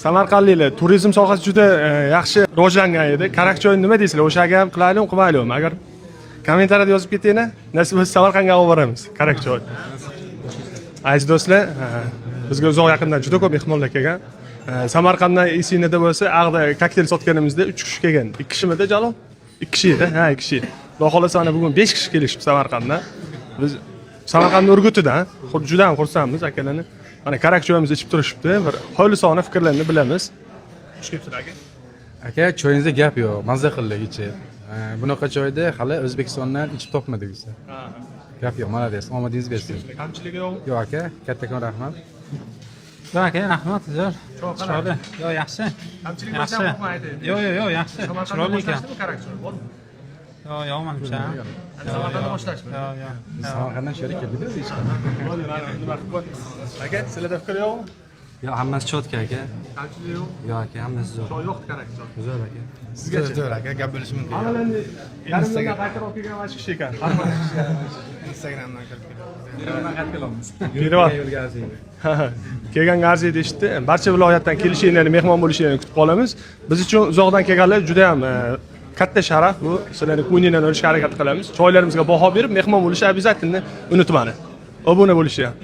Samarqandliklar turizm sohasi juda yaxshi rivojlangan edi. Karakchoy nima deysizlar? O'shaga ham qilaylikmi, qilmaylikmi? Agar kommentariyada yozib ketinglar, nasib bo'lsa Samarqandga olib boramiz. Karakchoy. Aziz do'stlar, bizga uzoq yaqindan juda ko'p mehmonlar kelgan. Samarqanddan Isinada bo'lsa, Ag'da kokteyl sotganimizda 3 kishi kelgan. 2 kishimida Jalol? 2 kishi edi. Ha, 2 kishi. Xudo xolasa ana bugun 5 kishi kelishib Samarqanddan. Biz Samarqand Urgutidan juda ham xursandmiz akalarni. Mana karakchoyimizni ichib turishibdi. Bir xolisona fikrlarni bilamiz. Xush kelibsiz aka. Aka, choyingizda gap yo'q, mazza qildik ichib. Bunaqa choyni hali O'zbekistondan ichib topmadik biz. Gap yo'q, malades. Omadingiz bersin. Kamchiligi yo'q. Yo'q aka, kattakon rahmat. Yo'q aka, rahmat. Zo'r. Chiroyli. Yo'q, yaxshi. Kamchiligi bo'lsa ham qo'ymaydi. Yo'q, yaxshi. Chiroyli ekan. Karakchoy bormi? Yo'q, manimcha. Samarqanddan boshlashmi? Yo'q. Samarqanddan sherik keldik biz Aka, sizlarda fikr yo'qmi? Yo'q, hammasi chotka aka. Kamchiligi yo'q. Yo'q aka, hammasi zo'r. Choy yo'q karakchoy. Zo'r aka. Sizgacha Zo'r aka, gap bo'lishi mumkin. Mana endi yarimdan qaytarib kelgan mana shu kishi ekan. Instagramdan kirib Kelgan arziydi eshitdi. Barcha viloyatdan kelishinglarni, mehmon bo'lishinglarni kutib qolamiz. Biz uchun uzoqdan kelganlar juda ham katta sharaf bu. Sizlarni ko'nglingdan olishga harakat qilamiz. Choylarimizga baho berib, mehmon bo'lishni обязательно unutmang. Obuna bo'lishni ham.